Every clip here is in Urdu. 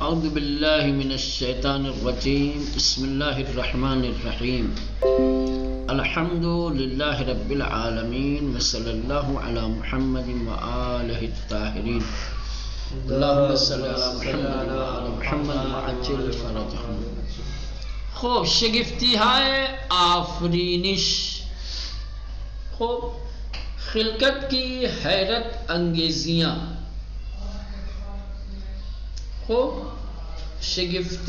اعوذ باللہ من الشیطان الرجیم بسم اللہ الرحمن الرحیم الحمد للہ رب العالمین وصلی اللہ علی محمد وآلہ الطاہرین اللہم صلی علی محمد وآل محمد وعجل فرجہم۔ خوب شگفتی ہے آفرینش، خوب خلقت کی حیرت انگیزیاں، خوب شگفت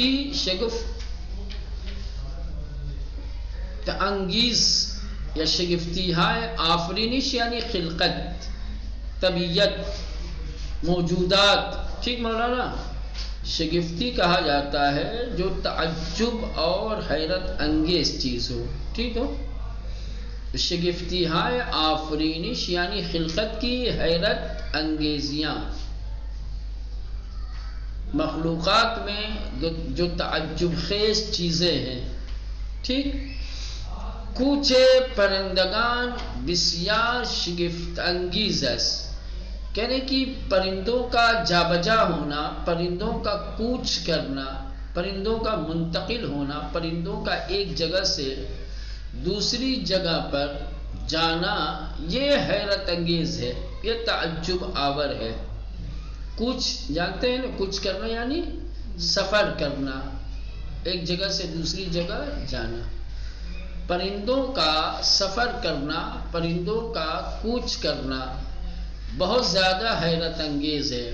انگیز یا شگفتی ہے آفرینش یعنی خلقت، طبیعت، موجودات، ٹھیک مولانا؟ شگفتی کہا جاتا ہے جو تعجب اور حیرت انگیز چیز ہو، ٹھیک ہو؟ شگفتی ہے آفرینش یعنی خلقت کی حیرت انگیزیاں، مخلوقات میں جو تعجب خیز چیزیں ہیں، ٹھیک؟ کوچے پرندگان بسیار شگفت انگیز است، کہنے کی پرندوں کا جا بجا ہونا، پرندوں کا کوچ کرنا، پرندوں کا منتقل ہونا، پرندوں کا ایک جگہ سے دوسری جگہ پر جانا، یہ حیرت انگیز ہے، یہ تعجب آور ہے۔ کوچ جانتے ہیں نا، کوچ کرنا یعنی سفر کرنا، ایک جگہ سے دوسری جگہ جانا، پرندوں کا سفر کرنا، پرندوں کا کوچ کرنا بہت زیادہ حیرت انگیز ہے۔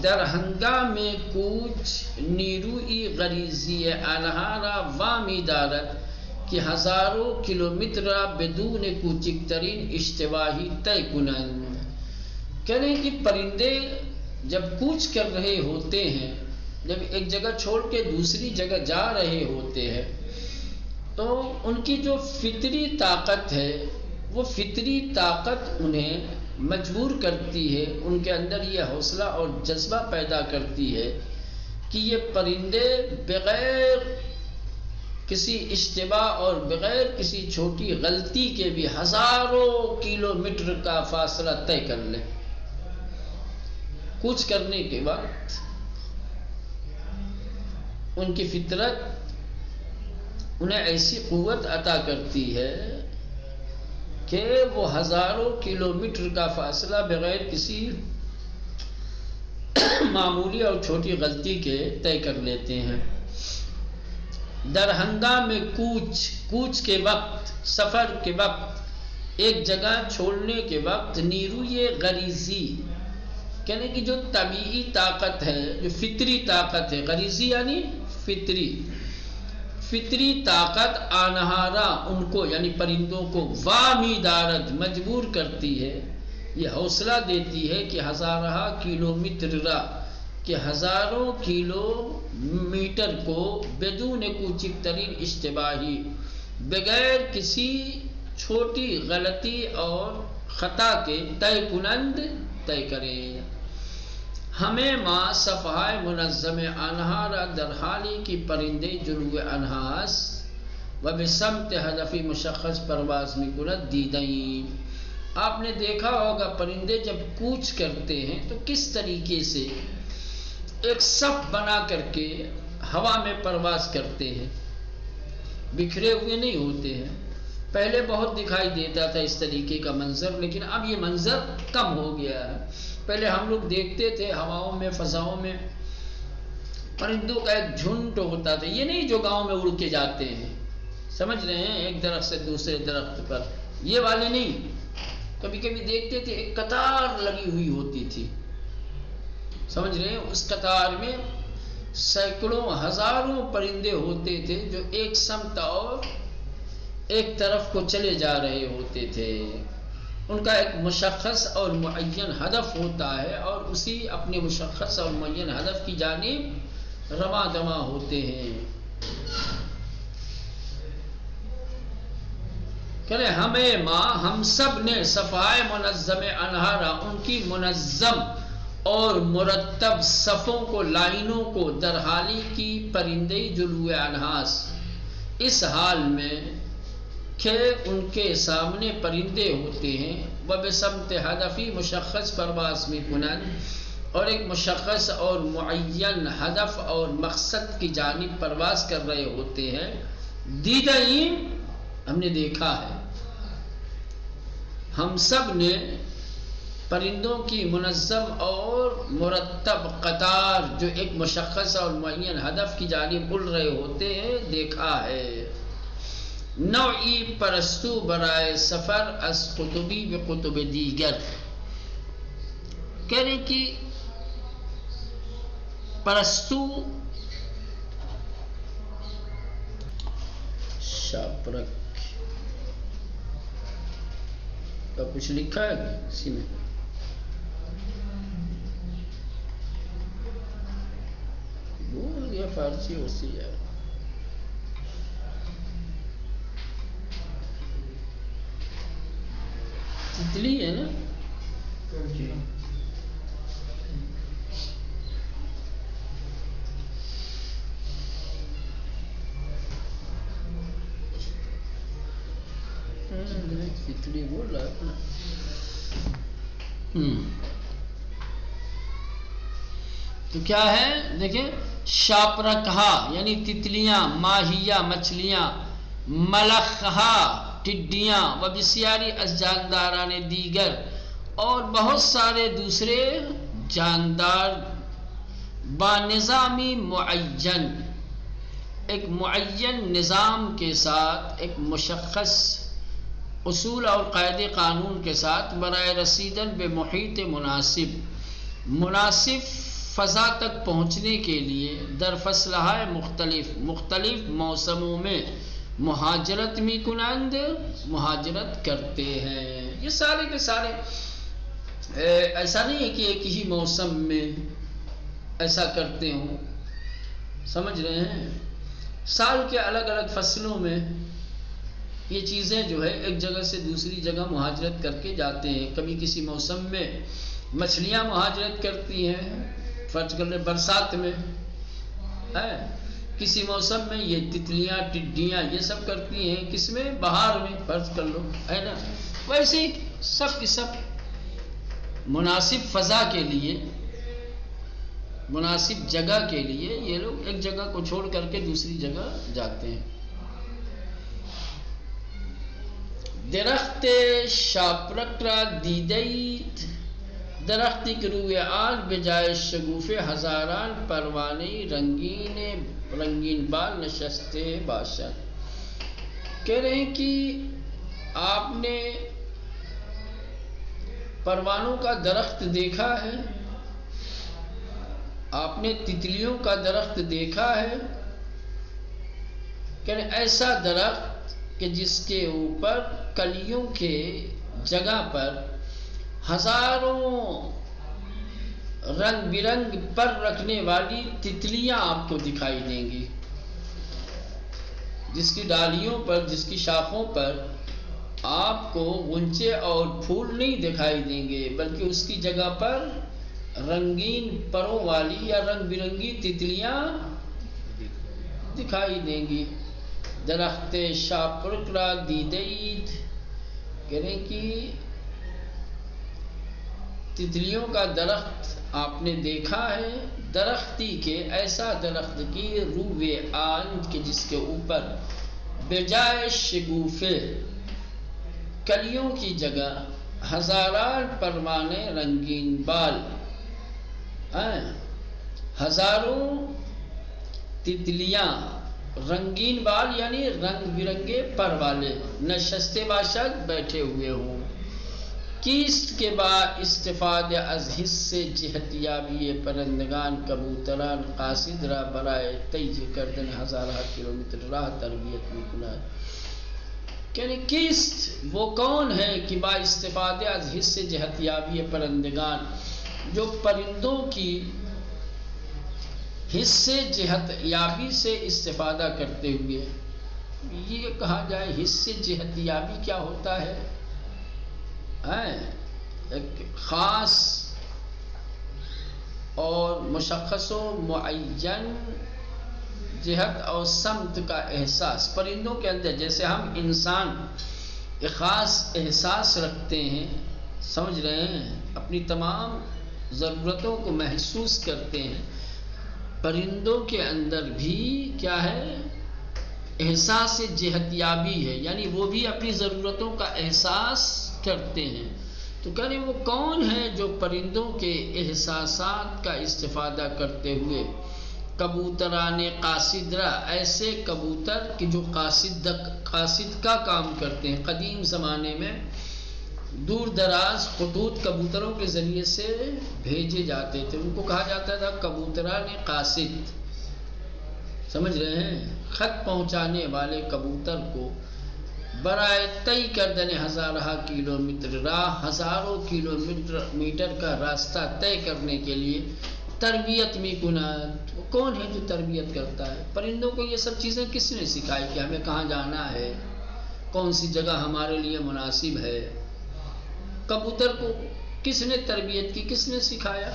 در ہنگام کوچ نیروئی غریزی آنہارا وامی دارد کہ ہزاروں کلومیٹر بدون کوچک ترین اشتباہی طے کنند۔ کہنے کہ پرندے جب کوچ کر رہے ہوتے ہیں، جب ایک جگہ چھوڑ کے دوسری جگہ جا رہے ہوتے ہیں، تو ان کی جو فطری طاقت ہے، وہ فطری طاقت انہیں مجبور کرتی ہے، ان کے اندر یہ حوصلہ اور جذبہ پیدا کرتی ہے کہ یہ پرندے بغیر کسی اشتباہ اور بغیر کسی چھوٹی غلطی کے بھی ہزاروں کلومیٹر کا فاصلہ طے کر لیں۔ کوچ کرنے کے وقت ان کی فطرت انہیں ایسی قوت عطا کرتی ہے کہ وہ ہزاروں کلومیٹر کا فاصلہ بغیر کسی معمولی اور چھوٹی غلطی کے طے کر لیتے ہیں۔ در ہنگام کوچ کے وقت، سفر کے وقت، ایک جگہ چھوڑنے کے وقت نیروی غریزی، کہنے کی جو طبیعی طاقت ہے، جو فطری طاقت ہے، غریزی یعنی فطری طاقت آنہارا ان کو یعنی پرندوں کو وامی دارد مجبور کرتی ہے، یہ حوصلہ دیتی ہے کہ ہزارہ کلومیٹر کہ ہزاروں کلومیٹر کو بدون کوچک ترین اشتباہی، بغیر کسی چھوٹی غلطی اور خطا کے طے کنند طے کریں۔ ہمیں ماں صفحہ منظم انہارا در حالی کی پرندے جلو انہاس و بسمت ہدفی مشخص پرواز میں کند دیدیں۔ آپ نے دیکھا ہوگا پرندے جب کوچ کرتے ہیں تو کس طریقے سے ایک صف بنا کر کے ہوا میں پرواز کرتے ہیں، بکھرے ہوئے نہیں ہوتے ہیں۔ پہلے بہت دکھائی دیتا تھا اس طریقے کا منظر، لیکن اب یہ منظر کم ہو گیا ہے۔ پہلے ہم لوگ دیکھتے تھے ہواؤں میں، فضاؤں میں پرندوں کا ایک جھنڈ ہوتا تھا، یہ نہیں جو گاؤں میں اڑ کے جاتے ہیں، سمجھ رہے ہیں، ایک درخت سے دوسرے درخت پر، یہ والے نہیں۔ کبھی کبھی دیکھتے تھے ایک قطار لگی ہوئی ہوتی تھی، سمجھ رہے ہیں، اس قطار میں سینکڑوں ہزاروں پرندے ہوتے تھے جو ایک سمت اور ایک طرف کو چلے جا رہے ہوتے تھے۔ ان کا ایک مشخص اور معین ہدف ہوتا ہے اور اسی اپنے مشخص اور معین ہدف کی جانب رواں دواں ہوتے ہیں۔ کہ ہمیں ماں، ہم سب نے صفحہ منظم انہارا، ان کی منظم اور مرتب صفوں کو، لائنوں کو، در حالی کی پرندے جلوے انہاس، اس حال میں کہ ان کے سامنے پرندے ہوتے ہیں، وبسمت ہدفی مشخص پرواز میں کنند، اور ایک مشخص اور معین ہدف اور مقصد کی جانب پرواز کر رہے ہوتے ہیں. دیدائین ہم نے دیکھا ہے، ہم سب نے پرندوں کی منظم اور مرتب قطار جو ایک مشخص اور معین ہدف کی جانب اڑ رہے ہوتے ہیں دیکھا ہے. نوعی پرستو برائے سفر از قطبی و قطب دیگر، کہہ رہے کہ پرستو شاپرک کا کچھ لکھا ہے اسی میں، بھول گیا فارسی اسی ہے. تتلی ہے نا؟ تتلی بول رہا ہے. تو کیا ہے دیکھیں، شاپرکھا یعنی تتلیاں، ماہیہ مچھلیاں، ملخہا ٹڈیاں، و بسیاری از جانداران دیگر اور بہت سارے دوسرے جاندار، با نظامی معین ایک معین نظام کے ساتھ، ایک مشخص اصول اور قاعدے قانون کے ساتھ، برائے رسیدن بے محیط مناسب فضا تک پہنچنے کے لیے در فصلہائے مختلف موسموں میں مہاجرت می کنند مہاجرت کرتے ہیں. یہ سارے کے سارے ایسا نہیں ہے کہ ایک ہی موسم میں ایسا کرتے ہوں، سمجھ رہے ہیں، سال کے الگ الگ فصلوں میں یہ چیزیں جو ہے ایک جگہ سے دوسری جگہ مہاجرت کر کے جاتے ہیں. کبھی کسی موسم میں مچھلیاں مہاجرت کرتی ہیں، فرض کر لیں برسات میں ہے، کسی موسم میں یہ تتلیاں ٹڈیاں یہ سب کرتی ہیں، کس میں؟ بہار میں فرض کر لو، ہے نا. ویسے ہی سب کی سب مناسب فضا کے لیے، مناسب جگہ کے لیے یہ لوگ ایک جگہ کو چھوڑ کر کے دوسری جگہ جاتے ہیں. درخت شاپرک را دیدید، درختی کے روئے آل بجائے شگوفے ہزاران پروانے رنگین بال نشستے باشد. کہہ رہے ہیں کہ آپ نے پروانوں کا درخت دیکھا ہے، آپ نے تتلیوں کا درخت دیکھا ہے، کہ ایسا درخت کہ جس کے اوپر کلیوں کے جگہ پر ہزاروں رنگ برنگ پر رکھنے والی تتلیاں آپ کو دکھائی دیں گی، جس کی ڈالیوں پر، جس کی شاخوں پر آپ کو غنچے اور پھول نہیں دکھائی دیں گے، بلکہ اس کی جگہ پر رنگین پروں والی یا رنگ برنگی تتلیاں دکھائی دیں گی. درخت شاپرک را دیدید، کہنے کی تتلیوں کا درخت آپ نے دیکھا ہے، درختی کے ایسا درخت کی روئے آن کے جس کے اوپر بجائے شگوفے کلیوں کی جگہ ہزاران پروانے رنگین بال، ہزاروں تتلیاں رنگین بال یعنی رنگ برنگے پر والے، نشستے باشد بیٹھے ہوئے ہوں. کیست کے بعد استفادہ از حصے جہتیابی پرندگان کبوتران قاصد را برائے تیج کردن ہزارہ کلومیٹر راہ تربیت میں کناد. یعنی کیست وہ کون ہے کہ با استفادہ از حصے جہتیابی پرندگان، جو پرندوں کی حصے جہت یابی سے استفادہ کرتے ہوئے، یہ کہا جائے حصے جہت یابی کیا ہوتا ہے؟ ایک خاص اور مشخص و معین جہت اور سمت کا احساس پرندوں کے اندر، جیسے ہم انسان ایک خاص احساس رکھتے ہیں، سمجھ رہے ہیں، اپنی تمام ضرورتوں کو محسوس کرتے ہیں، پرندوں کے اندر بھی کیا ہے؟ احساس جہتیابی ہے، یعنی وہ بھی اپنی ضرورتوں کا احساس کرتے ہیں۔ تو کہہ رہے وہ کون ہے جو پرندوں کے احساسات کا استفادہ کرتے ہوئے کبوتران قاصدرا، ایسے کبوتر کہ جو قاصد کا کام کرتے ہیں۔ قدیم زمانے میں دور دراز خطوط کبوتروں کے ذریعے سے بھیجے جاتے تھے، ان کو کہا جاتا تھا کبوتران قاصد، سمجھ رہے ہیں؟ خط پہنچانے والے کبوتر کو برائے طے کردن ہزارہ کلومیٹر راہ، ہزاروں کلومیٹر کا راستہ طے کرنے کے لیے تربیت میں کنات۔ کون ہے جو تربیت کرتا ہے؟ پرندوں کو یہ سب چیزیں کس نے سکھائی کہ ہمیں کہاں جانا ہے، کون سی جگہ ہمارے لیے مناسب ہے؟ کبوتر کو کس نے تربیت کی، کس نے سکھایا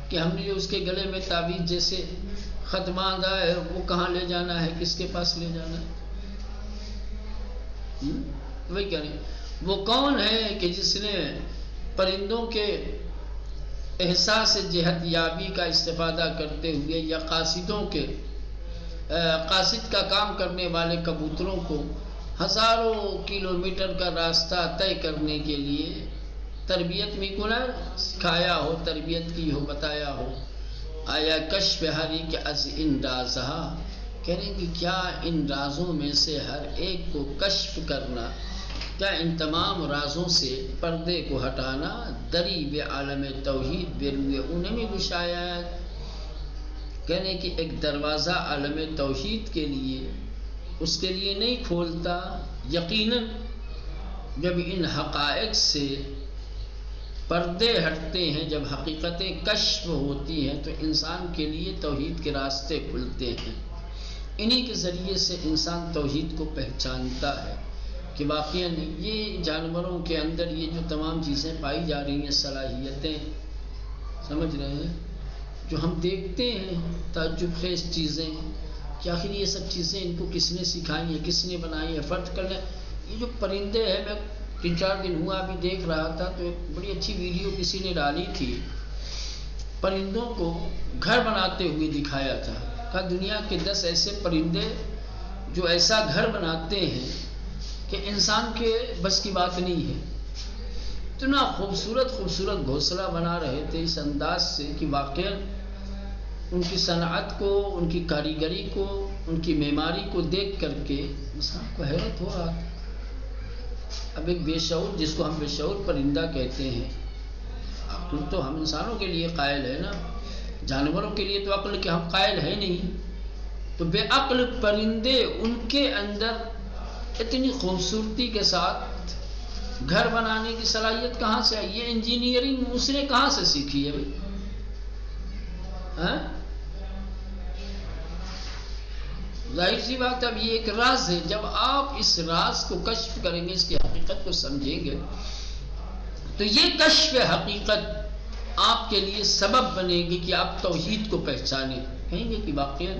کہ ہم نے اس کے گلے میں تعویذ جیسے خط باندھا ہے وہ کہاں لے جانا ہے، کس کے پاس لے جانا ہے؟ وہی کہہ رہے ہیں وہ کون ہے کہ جس نے پرندوں کے احساس جہت یابی کا استفادہ کرتے ہوئے یا قاصد کا کام کرنے والے کبوتروں کو ہزاروں کلومیٹر کا راستہ طے کرنے کے لیے تربیت میں کنر سکھایا ہو، تربیت کی ہو، بتایا ہو۔ آیا کشف ہری کے از ان رازہ، کہہ رہے ہیں کہ کیا ان رازوں میں سے ہر ایک کو کشف کرنا، کیا ان تمام رازوں سے پردے کو ہٹانا دریب عالم توحید بے روئے انہیں میں گشایا ہے۔ کہنے کہ ایک دروازہ عالم توحید کے لیے اس کے لیے نہیں کھولتا، یقیناً جب ان حقائق سے پردے ہٹتے ہیں، جب حقیقتیں کشف ہوتی ہیں تو انسان کے لیے توحید کے راستے کھلتے ہیں۔ انہی کے ذریعے سے انسان توحید کو پہچانتا ہے کہ واقعاً یہ جانوروں کے اندر یہ جو تمام چیزیں پائی جا رہی ہیں، صلاحیتیں، سمجھ رہے ہیں، جو ہم دیکھتے ہیں تعجب خیز چیزیں کہ آخر یہ سب چیزیں ان کو کس نے سکھائی ہیں، کس نے بنائی ہیں؟ فرض کر لیں یہ جو پرندے ہیں، میں 3-4 دن ہوا ابھی دیکھ رہا تھا تو ایک بڑی اچھی ویڈیو کسی نے ڈالی تھی، پرندوں کو گھر بناتے ہوئے دکھایا تھا، کہا دنیا کے 10 ایسے پرندے جو ایسا گھر بناتے ہیں کہ انسان کے بس کی بات نہیں ہے۔ اتنا خوبصورت گھونسلہ بنا رہے تھے اس انداز سے کہ واقعاً ان کی صنعت کو، ان کی کاریگری کو، ان کی معماری کو دیکھ کر کے انسان کو حیرت ہو رہا تھا۔ اب ایک بے شعور، جس کو ہم بے شعور پرندہ کہتے ہیں، عقل تو ہم انسانوں کے لیے قائل ہے نا، جانوروں کے لیے تو عقل کے ہم قائل ہے نہیں، تو بے عقل پرندے ان کے اندر اتنی خوبصورتی کے ساتھ گھر بنانے کی صلاحیت کہاں سے آئی؟ یہ انجینئرنگ اس نے کہاں سے سیکھی ہے بھائی؟ ظاہر سی بات ہے، اب یہ ایک راز ہے، جب آپ اس راز کو کشف کریں گے، اس کی حقیقت کو سمجھیں گے تو یہ کشف حقیقت آپ کے لیے سبب بنے گی کہ آپ توحید کو پہچانیں، کہیں گے کہ واقعاً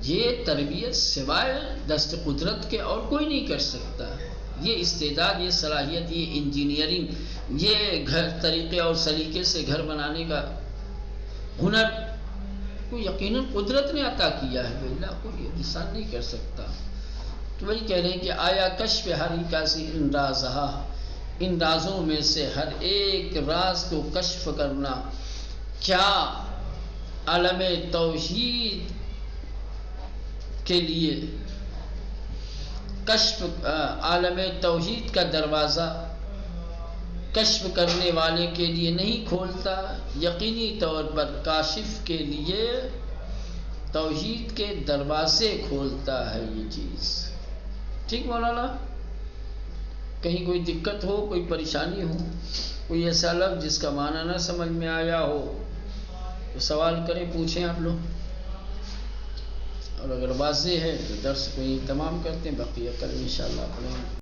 یہ تربیت سوائے دست قدرت کے اور کوئی نہیں کر سکتا، یہ استعداد، یہ صلاحیت، یہ انجینئرنگ، یہ گھر طریقے اور سلیقے سے گھر بنانے کا ہنر کو یقیناً قدرت نے عطا کیا ہے، اللہ کو یہ انسان نہیں کر سکتا۔ تو وہی کہہ رہے ہیں کہ آیا کشف ہر کاسی ان رازہ، ان رازوں میں سے ہر ایک راز کو کشف کرنا، کیا عالم توحید کے لیے کشف، عالم توحید کا دروازہ کشف کرنے والے کے لیے نہیں کھولتا، یقینی طور پر کاشف کے لیے توحید کے دروازے کھولتا ہے یہ چیز۔ ٹھیک مولانا؟ کہیں کوئی دقت ہو، کوئی پریشانی ہو، کوئی ایسا لفظ جس کا معنی نہ سمجھ میں آیا ہو تو سوال کریں، پوچھیں آپ لوگ، اور اگر واضح ہے تو درس کو یہیں تمام کرتے ہیں، بقیہ کل انشاءاللہ پڑھیں۔